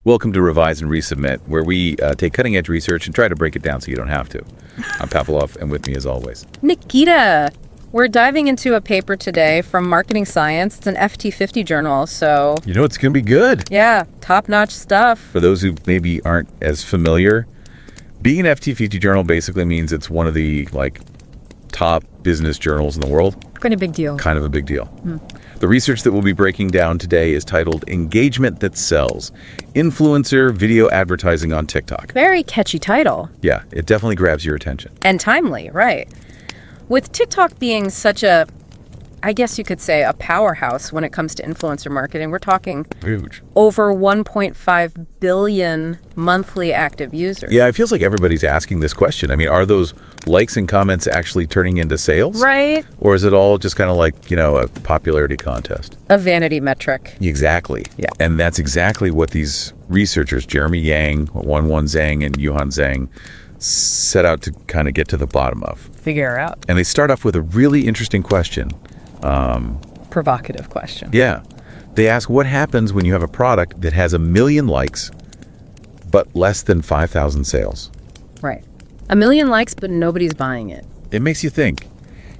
Welcome to Revise and Resubmit, where we take cutting-edge research and try to break it down so you don't have to. I'm Pavlov, and with me as always, Nikita. We're diving into a paper today from Marketing Science. It's an FT50 journal, so... You know, it's going to be good. Yeah, top-notch stuff. For those who maybe aren't as familiar, being an FT50 journal basically means it's one of the, top business journals in the world. Kind of big deal. Kind of a big deal. The research that we'll be breaking down today is titled Engagement That Sells, Influencer Video Advertising on TikTok. Very catchy title. Yeah, it definitely grabs your attention. And timely, right. With TikTok being such a, I guess you could say, a powerhouse when it comes to influencer marketing, we're talking Huge. over 1.5 billion monthly active users. Yeah, it feels like everybody's asking this question. I mean, are those likes and comments actually turning into sales? Right. Or is it all just kind of like, a popularity contest? A vanity metric. Exactly. Yeah. And that's exactly what these researchers, Jeremy Yang, Juanjuan Zhang, and Yuhan Zhang, set out to kind of get to the bottom of. Figure out. And they start off with a really interesting question. Provocative question. Yeah. They ask, what happens when you have a product that has 1 million likes, but less than 5,000 sales? Right. 1 million likes, but nobody's buying it. It makes you think.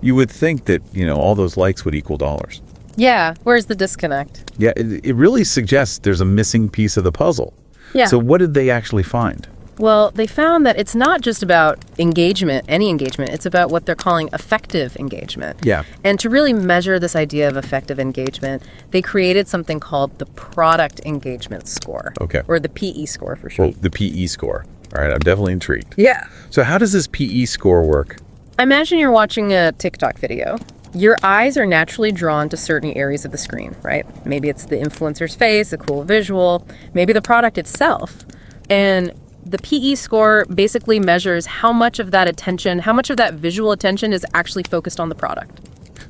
You would think that, all those likes would equal dollars. Yeah. Where's the disconnect? Yeah, it really suggests there's a missing piece of the puzzle. Yeah. So what did they actually find? Well, they found that it's not just about engagement, any engagement. It's about what they're calling effective engagement. Yeah. And to really measure this idea of effective engagement, they created something called the Product Engagement Score. Okay. Or the PE score for sure. Well, the PE score. All right, I'm definitely intrigued. Yeah. So how does this PE score work? Imagine you're watching a TikTok video. Your eyes are naturally drawn to certain areas of the screen, right? Maybe it's the influencer's face, a cool visual, maybe the product itself. And the PE score basically measures how much of that attention, how much of that visual attention is actually focused on the product.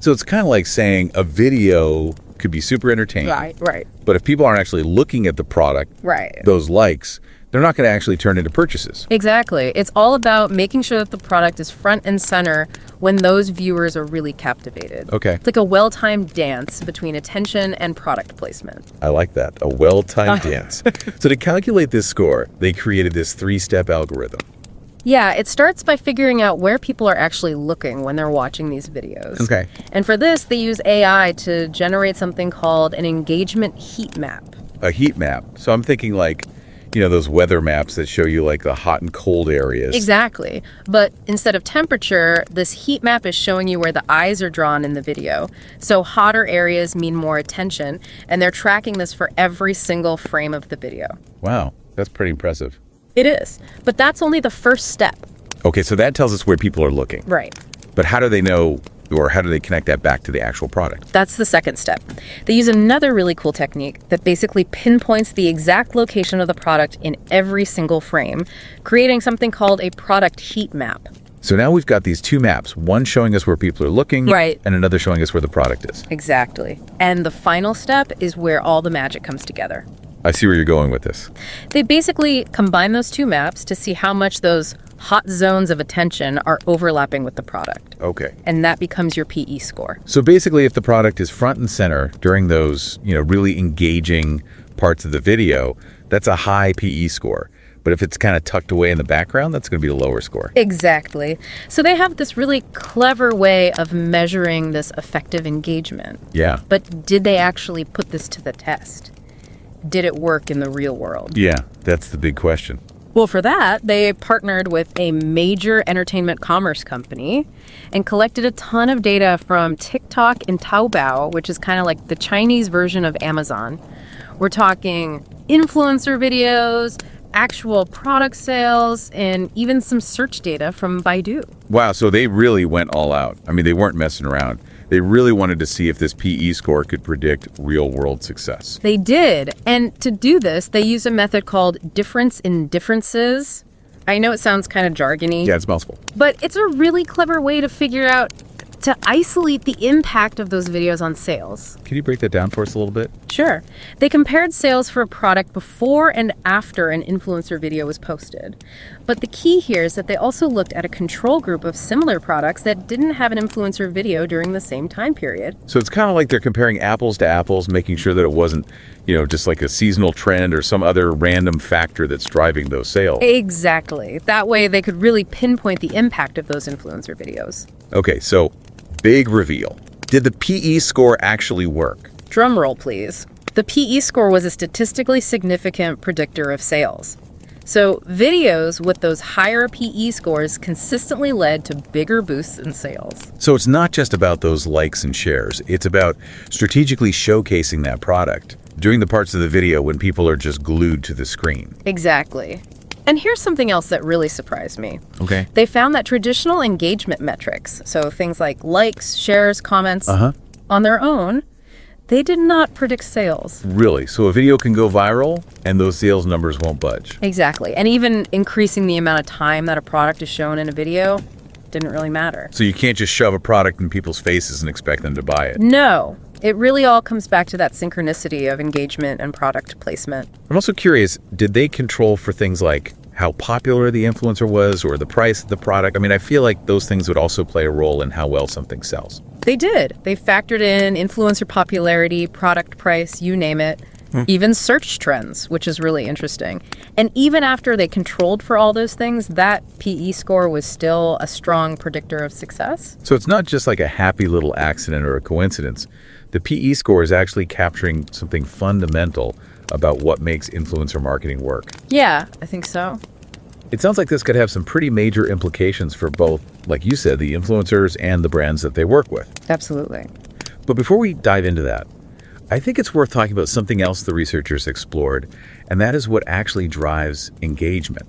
So it's kind of like saying a video could be super entertaining. Right. But if people aren't actually looking at the product, Right. those likes, they're not going to actually turn into purchases. Exactly. It's all about making sure that the product is front and center when those viewers are really captivated. Okay. It's like a well-timed dance between attention and product placement. I like that. A well-timed dance. So to calculate this score, they created this 3-step algorithm. Yeah, it starts by figuring out where people are actually looking when they're watching these videos. Okay. And for this, they use AI to generate something called an engagement heat map. A heat map. So I'm thinking those weather maps that show you the hot and cold areas. Exactly. But instead of temperature, this heat map is showing you where the eyes are drawn in the video. So hotter areas mean more attention, and they're tracking this for every single frame of the video. Wow, that's pretty impressive. It is. But that's only the first step. Okay, so that tells us where people are looking. Right. But how do they know, or how do they connect that back to the actual product? That's the second step. They use another really cool technique that basically pinpoints the exact location of the product in every single frame, creating something called a product heat map. So now we've got these two maps, one showing us where people are looking, Right. and another showing us where the product is. Exactly. And the final step is where all the magic comes together. I see where you're going with this. They basically combine those two maps to see how much those hot zones of attention are overlapping with the product. Okay. And that becomes your PE score. So basically, if the product is front and center during those, really engaging parts of the video, that's a high PE score. But if it's kind of tucked away in the background, that's going to be a lower score. Exactly. So they have this really clever way of measuring this effective engagement. Yeah. But did they actually put this to the test? Did it work in the real world? Yeah, that's the big question. Well, for that, they partnered with a major entertainment commerce company and collected a ton of data from TikTok and Taobao, which is kind of like the Chinese version of Amazon. We're talking influencer videos, actual product sales, and even some search data from Baidu. Wow, so they really went all out. I mean, they weren't messing around. They really wanted to see if this PE score could predict real-world success. They did. And to do this, they use a method called difference in differences. I know it sounds kind of jargony. Yeah, it's mouthful. But it's a really clever way to figure out to isolate the impact of those videos on sales. Can you break that down for us a little bit? Sure. They compared sales for a product before and after an influencer video was posted. But the key here is that they also looked at a control group of similar products that didn't have an influencer video during the same time period. So it's kind of like they're comparing apples to apples, making sure that it wasn't, just like a seasonal trend or some other random factor that's driving those sales. Exactly. That way they could really pinpoint the impact of those influencer videos. Okay, so big reveal. Did the PE score actually work? Drum roll, please. The PE score was a statistically significant predictor of sales. So videos with those higher PE scores consistently led to bigger boosts in sales. So it's not just about those likes and shares. It's about strategically showcasing that product during the parts of the video when people are just glued to the screen. Exactly. And here's something else that really surprised me. Okay. They found that traditional engagement metrics, so things like likes, shares, comments, on their own, they did not predict sales. Really? So a video can go viral and those sales numbers won't budge? Exactly. And even increasing the amount of time that a product is shown in a video didn't really matter. So you can't just shove a product in people's faces and expect them to buy it? No. It really all comes back to that synchronicity of engagement and product placement. I'm also curious, did they control for things like how popular the influencer was or the price of the product? I mean, I feel like those things would also play a role in how well something sells. They did. They factored in influencer popularity, product price, you name it, even search trends, which is really interesting. And even after they controlled for all those things, that PE score was still a strong predictor of success. So it's not just like a happy little accident or a coincidence. The PE score is actually capturing something fundamental about what makes influencer marketing work. Yeah, I think so. It sounds like this could have some pretty major implications for both, like you said, the influencers and the brands that they work with. Absolutely. But before we dive into that, I think it's worth talking about something else the researchers explored, and that is what actually drives engagement.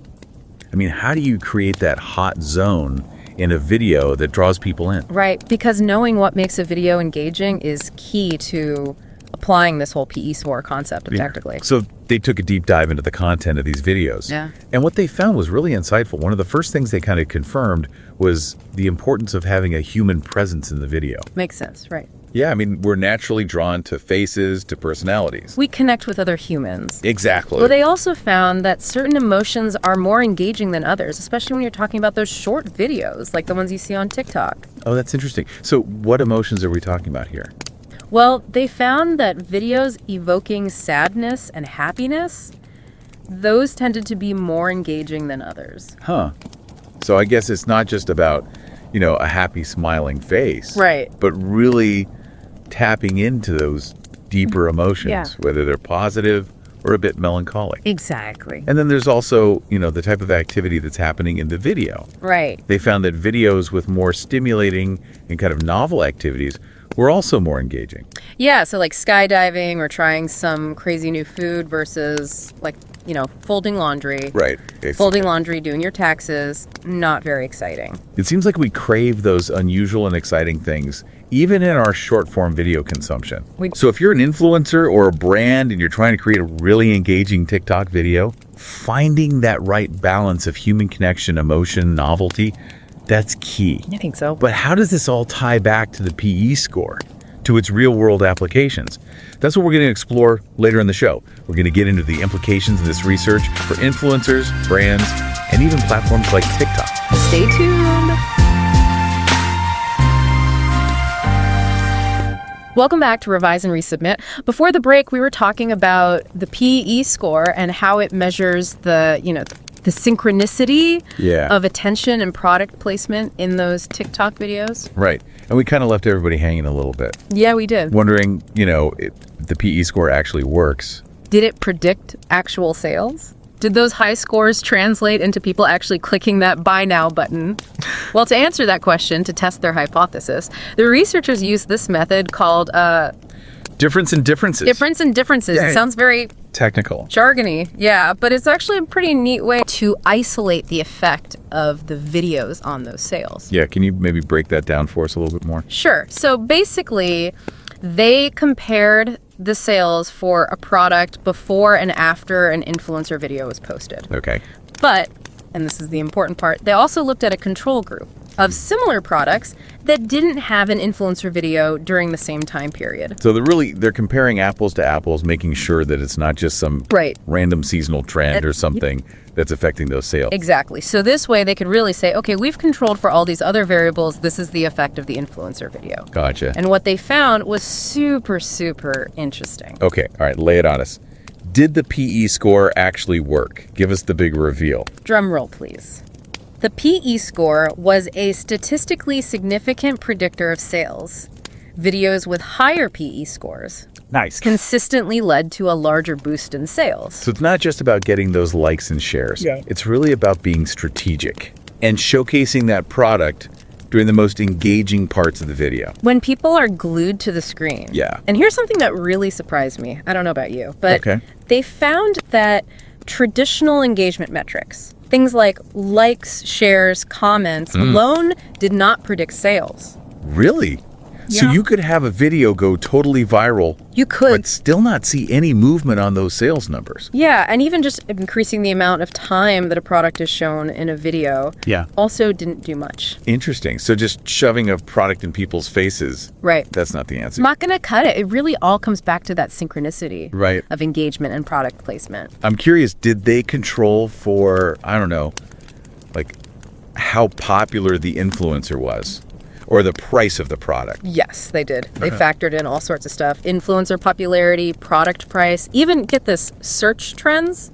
I mean, how do you create that hot zone in a video that draws people in? Right, because knowing what makes a video engaging is key to applying this whole PE score concept effectively. So they took a deep dive into the content of these videos. Yeah. And what they found was really insightful. One of the first things they kind of confirmed was the importance of having a human presence in the video. Makes sense, right. Yeah, I mean, we're naturally drawn to faces, to personalities. We connect with other humans. Exactly. Well, they also found that certain emotions are more engaging than others, especially when you're talking about those short videos, like the ones you see on TikTok. Oh, that's interesting. So what emotions are we talking about here? Well, they found that videos evoking sadness and happiness, those tended to be more engaging than others. Huh. So I guess it's not just about, a happy smiling face. Right. But really tapping into those deeper emotions, whether they're positive or a bit melancholic. Exactly. And then there's also, the type of activity that's happening in the video. Right. They found that videos with more stimulating and kind of novel activities were also more engaging. Yeah, so like skydiving or trying some crazy new food versus folding laundry. Right. Folding laundry, doing your taxes, not very exciting. It seems like we crave those unusual and exciting things, even in our short-form video consumption. So if you're an influencer or a brand and you're trying to create a really engaging TikTok video, finding that right balance of human connection, emotion, novelty, that's key. I think so. But how does this all tie back to the PE score, to its real-world applications? That's what we're going to explore later in the show. We're going to get into the implications of this research for influencers, brands, and even platforms like TikTok. Stay tuned. Welcome back to Revise and Resubmit. Before the break, we were talking about the PE score and how it measures the synchronicity of attention and product placement in those TikTok videos. Right. And we kind of left everybody hanging a little bit. Yeah, we did. Wondering, if the PE score actually works. Did it predict actual sales? Did those high scores translate into people actually clicking that buy now button? Well, to answer that question, to test their hypothesis, the researchers used this method called difference in differences. Difference in differences. Yeah. It sounds very technical. Jargony, yeah, but it's actually a pretty neat way to isolate the effect of the videos on those sales. Yeah, can you maybe break that down for us a little bit more? Sure. So basically, they compared the sales for a product before and after an influencer video was posted. Okay. But, and this is the important part, they also looked at a control group of similar products that didn't have an influencer video during the same time period. So they're comparing apples to apples, making sure that it's not just some random seasonal trend or something that's affecting those sales. Exactly. So this way they could really say, okay, we've controlled for all these other variables. This is the effect of the influencer video. Gotcha. And what they found was super, super interesting. Okay. All right. Lay it on us. Did the PE score actually work? Give us the big reveal. Drum roll, please. The PE score was a statistically significant predictor of sales. Videos with higher PE scores consistently led to a larger boost in sales. So it's not just about getting those likes and shares. Yeah. It's really about being strategic and showcasing that product during the most engaging parts of the video. When people are glued to the screen. Yeah. And here's something that really surprised me. I don't know about you, but Okay. they found that traditional engagement metrics, things like likes, shares, comments, alone did not predict sales. Really? So you could have a video go totally viral, You could. but still not see any movement on those sales numbers. Yeah, and even just increasing the amount of time that a product is shown in a video also didn't do much. Interesting. So just shoving a product in people's faces, Right. that's not the answer. Not going to cut it. It really all comes back to that synchronicity Right. of engagement and product placement. I'm curious, did they control for, I don't know, like how popular the influencer was? Or the price of the product? Yes, they did. They factored in all sorts of stuff. Influencer popularity, product price, even, get this, search trends.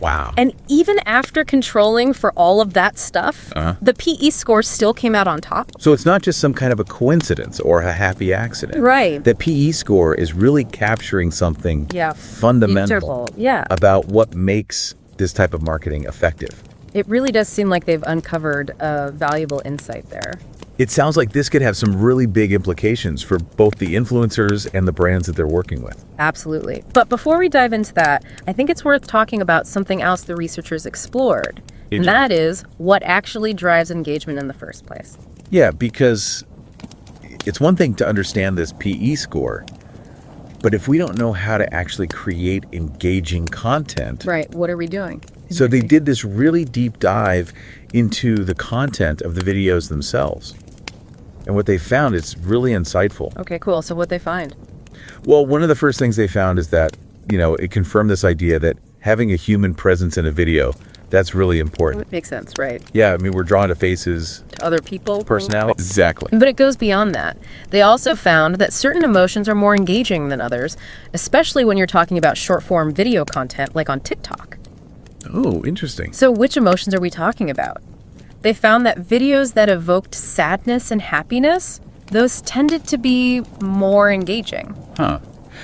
Wow. And even after controlling for all of that stuff, the PE score still came out on top. So it's not just some kind of a coincidence or a happy accident. Right. The PE score is really capturing something fundamental about what makes this type of marketing effective. It really does seem like they've uncovered a valuable insight there. It sounds like this could have some really big implications for both the influencers and the brands that they're working with. Absolutely. But before we dive into that, I think it's worth talking about something else the researchers explored. And that is what actually drives engagement in the first place. Yeah, because it's one thing to understand this PE score, but if we don't know how to actually create engaging content. Right. What are we doing? So they did this really deep dive into the content of the videos themselves. And what they found is really insightful. Okay, cool. So what they find? Well, one of the first things they found is that, it confirmed this idea that having a human presence in a video, that's really important. It makes sense, right? Yeah, I mean, we're drawn to faces. To other people. Personality. Exactly. But it goes beyond that. They also found that certain emotions are more engaging than others, especially when you're talking about short-form video content like on TikTok. Oh, interesting. So which emotions are we talking about? They found that videos that evoked sadness and happiness, those tended to be more engaging. Huh.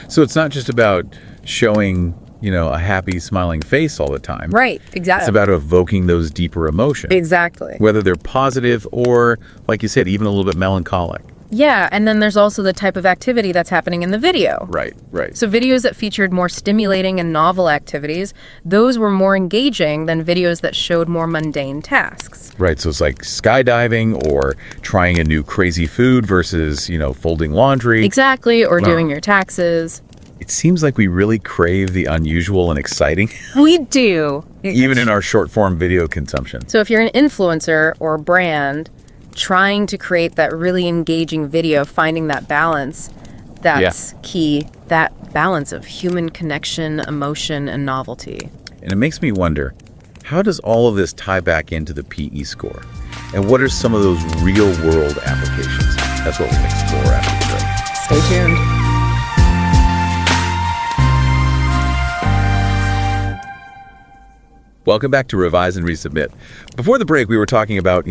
So it's not just about showing, a happy, smiling face all the time. Right, exactly. It's about evoking those deeper emotions. Exactly. Whether they're positive or, like you said, even a little bit melancholic. Yeah, and then there's also the type of activity that's happening in the video. Right. So videos that featured more stimulating and novel activities, those were more engaging than videos that showed more mundane tasks. Right, so it's like skydiving or trying a new crazy food versus, folding laundry. Exactly, or doing your taxes. It seems like we really crave the unusual and exciting. We do. Even in our short-form video consumption. So if you're an influencer or a brand trying to create that really engaging video, finding that balance, that's key. That balance of human connection, emotion, and novelty. And it makes me wonder, how does all of this tie back into the PE score? And what are some of those real-world applications? That's what we'll explore after the break. Stay tuned. Welcome back to Revise and Resubmit. Before the break, we were talking about,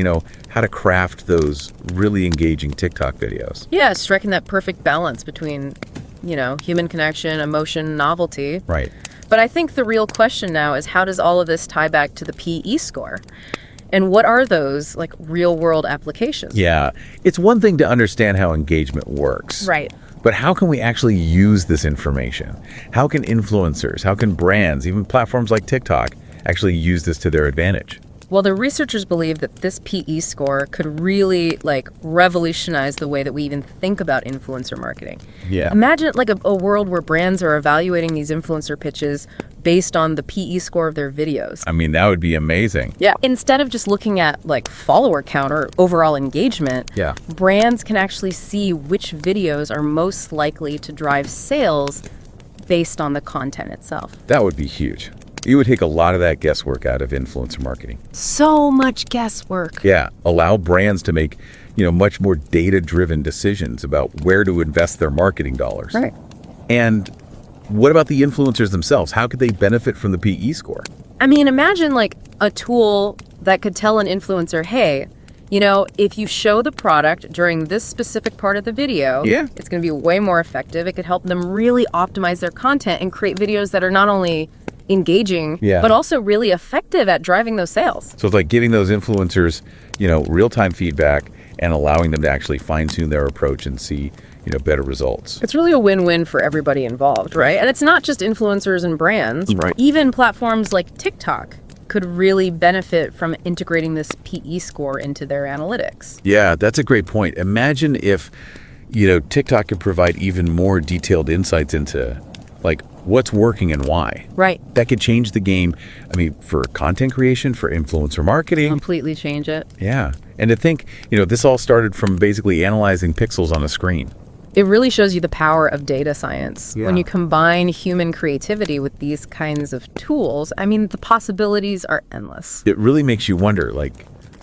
how to craft those really engaging TikTok videos. Yeah, striking that perfect balance between, human connection, emotion, novelty. Right. But I think the real question now is, how does all of this tie back to the PE score? And what are those, real world applications? Yeah. It's one thing to understand how engagement works. Right. But how can we actually use this information? How can influencers, how can brands, even platforms like TikTok, actually use this to their advantage? Well, the researchers believe that this PE score could really revolutionize the way that we even think about influencer marketing. Yeah. Imagine a world where brands are evaluating these influencer pitches based on the PE score of their videos. I mean, that would be amazing. Yeah. Instead of just looking at follower count or overall engagement, Yeah. brands can actually see which videos are most likely to drive sales based on the content itself. That would be huge. You would take a lot of that guesswork out of influencer marketing. So much guesswork. Yeah, allow brands to make, much more data-driven decisions about where to invest their marketing dollars. Right. And what about the influencers themselves? How could they benefit from the PE score? I mean, imagine a tool that could tell an influencer, hey, if you show the product during this specific part of the video, it's going to be way more effective. It could help them really optimize their content and create videos that are not only engaging, but also really effective at driving those sales. So it's like giving those influencers, real-time feedback and allowing them to actually fine-tune their approach and see, better results. It's really a win-win for everybody involved, right? And it's not just influencers and brands. Right. Even platforms like TikTok could really benefit from integrating this PE score into their analytics. Yeah, that's a great point. Imagine if, TikTok could provide even more detailed insights into what's working and why. Right. That could change the game, for content creation, for influencer marketing. Completely change it. Yeah. And to think, this all started from basically analyzing pixels on a screen. It really shows you the power of data science. Yeah. When you combine human creativity with these kinds of tools, the possibilities are endless. It really makes you wonder,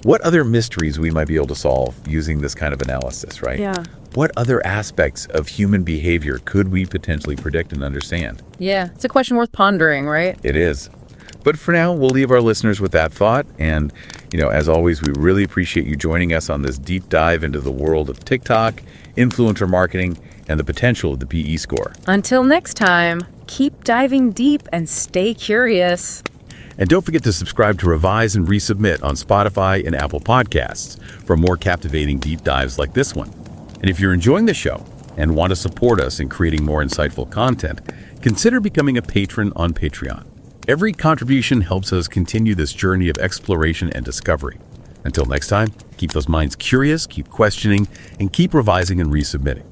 what other mysteries we might be able to solve using this kind of analysis, right? Yeah. What other aspects of human behavior could we potentially predict and understand? Yeah, it's a question worth pondering, right? It is. But for now, we'll leave our listeners with that thought. And, as always, we really appreciate you joining us on this deep dive into the world of TikTok, influencer marketing, and the potential of the PE score. Until next time, keep diving deep and stay curious. And don't forget to subscribe to Revise and Resubmit on Spotify and Apple Podcasts for more captivating deep dives like this one. And if you're enjoying the show and want to support us in creating more insightful content, consider becoming a patron on Patreon. Every contribution helps us continue this journey of exploration and discovery. Until next time, keep those minds curious, keep questioning, and keep revising and resubmitting.